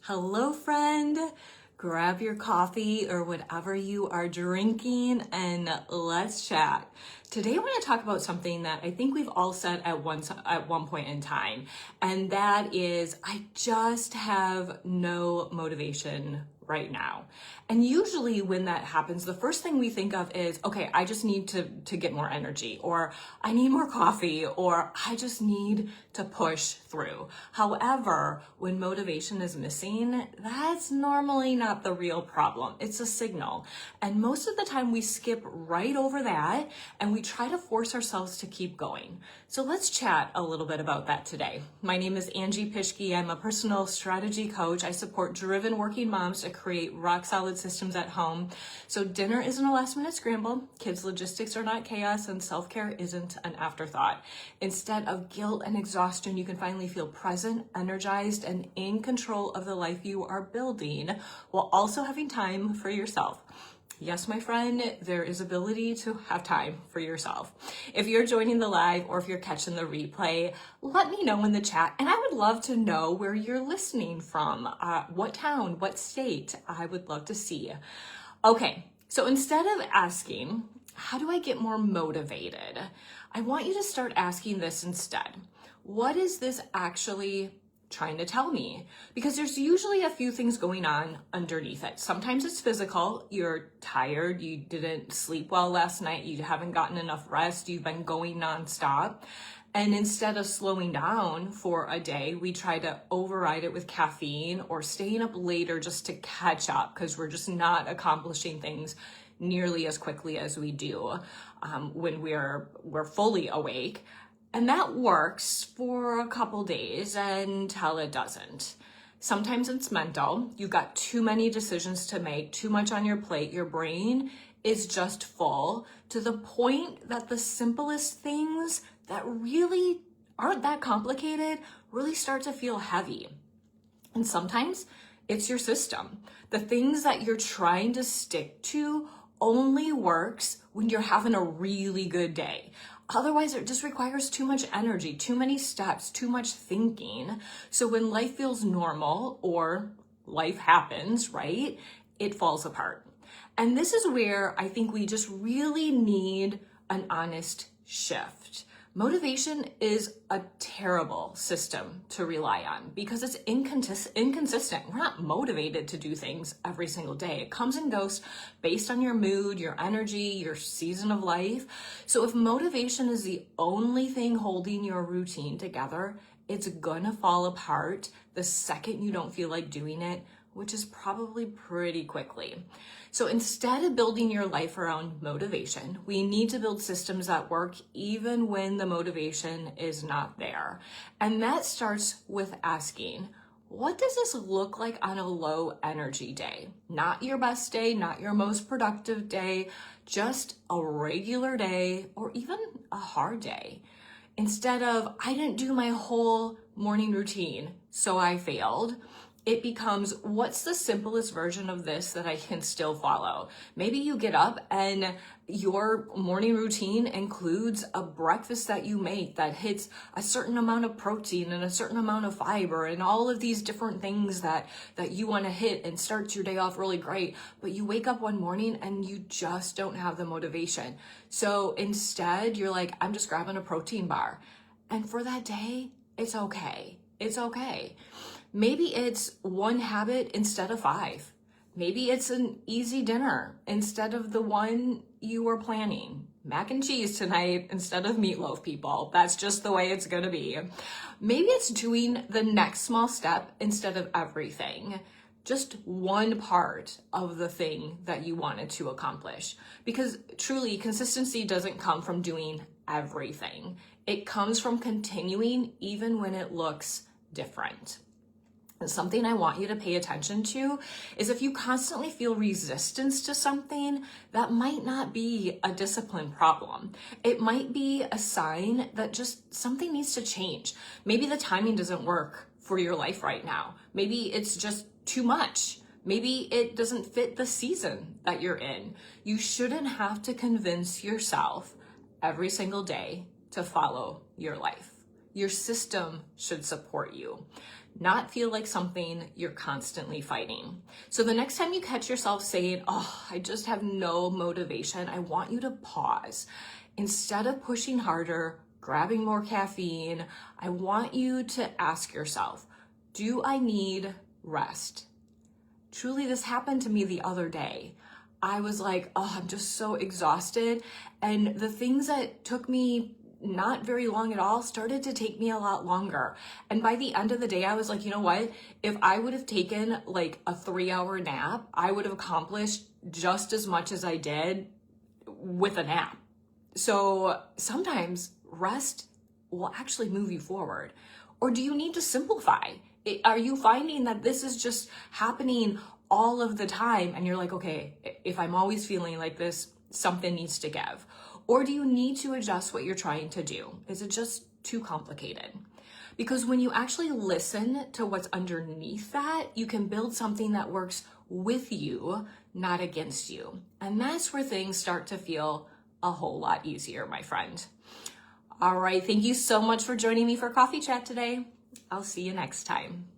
Hello, friend. Grab your coffee or whatever you are drinking and let's chat. Today, I want to talk about something that I think we've all said at one point in time, and that is, I just have no motivation right now. And usually when that happens, the first thing we think of is, okay, I just need to get more energy, or I need more coffee, or I just need to push through. However, when motivation is missing, that's normally not the real problem. It's a signal. And most of the time we skip right over that and we try to force ourselves to keep going. So let's chat a little bit about that today. My name is Angie Pischke. I'm a personal strategy coach. I support driven working moms to create rock solid systems at home. So dinner isn't a last minute scramble, kids' logistics are not chaos, and self-care isn't an afterthought. Instead of guilt and exhaustion, you can finally feel present, energized, and in control of the life you are building while also having time for yourself. Yes, my friend, there is ability to have time for yourself. If you're joining the live or if you're catching the replay, let me know in the chat. And I would love to know where you're listening from, what town, what state. I would love to see. Okay, so instead of asking, how do I get more motivated? I want you to start asking this instead. What is this actually trying to tell me? Because there's usually a few things going on underneath it. Sometimes it's physical. You're tired. You didn't sleep well last night. You haven't gotten enough rest. You've been going nonstop. And instead of slowing down for a day, we try to override it with caffeine or staying up later just to catch up because we're just not accomplishing things nearly as quickly as we do when we're fully awake. And that works for a couple days until it doesn't. Sometimes it's mental. You've got too many decisions to make, too much on your plate. Your brain is just full to the point that the simplest things that really aren't that complicated really start to feel heavy. And sometimes it's your system. The things that you're trying to stick to only works when you're having a really good day. Otherwise, it just requires too much energy, too many steps, too much thinking. So when life feels normal or life happens, right, it falls apart. And this is where I think we just really need an honest shift. Motivation is a terrible system to rely on because it's inconsistent. We're not motivated to do things every single day. It comes and goes based on your mood, your energy, your season of life. So if motivation is the only thing holding your routine together, it's gonna fall apart the second you don't feel like doing it, which is probably pretty quickly. So instead of building your life around motivation, we need to build systems that work even when the motivation is not there. And that starts with asking, what does this look like on a low energy day? Not your best day, not your most productive day, just a regular day or even a hard day. Instead of, I didn't do my whole morning routine, so I failed, it becomes, what's the simplest version of this that I can still follow? Maybe you get up and your morning routine includes a breakfast that you make that hits a certain amount of protein and a certain amount of fiber and all of these different things that you want to hit and starts your day off really great. But you wake up one morning and you just don't have the motivation. So instead, you're like, I'm just grabbing a protein bar. And for that day, it's okay. It's okay. Maybe it's one habit instead of 5. Maybe it's an easy dinner instead of the one you were planning. Mac and cheese tonight instead of meatloaf, people. That's just the way it's gonna be. Maybe it's doing the next small step instead of everything. Just one part of the thing that you wanted to accomplish. Because truly, consistency doesn't come from doing everything. It comes from continuing even when it looks different. And something I want you to pay attention to is if you constantly feel resistance to something, that might not be a discipline problem. It might be a sign that just something needs to change. Maybe the timing doesn't work for your life right now. Maybe it's just too much. Maybe it doesn't fit the season that you're in. You shouldn't have to convince yourself every single day to follow your life. Your system should support you. not feel like something you're constantly fighting. So the next time you catch yourself saying, oh, I just have no motivation, I want you to pause. Instead of pushing harder, grabbing more caffeine, I want you to ask yourself, do I need rest? Truly, this happened to me the other day. I was like, oh, I'm just so exhausted. And the things that took me not very long at all started to take me a lot longer. And by the end of the day, I was like, you know what? If I would have taken like a 3-hour nap, I would have accomplished just as much as I did with a nap. So sometimes rest will actually move you forward. Or do you need to simplify? Are you finding that this is just happening all of the time and you're like, okay, if I'm always feeling like this, something needs to give? Or do you need to adjust what you're trying to do? Is it just too complicated? Because when you actually listen to what's underneath that, you can build something that works with you, not against you. And that's where things start to feel a whole lot easier, my friend. All right, thank you so much for joining me for Coffee Chat today. I'll see you next time.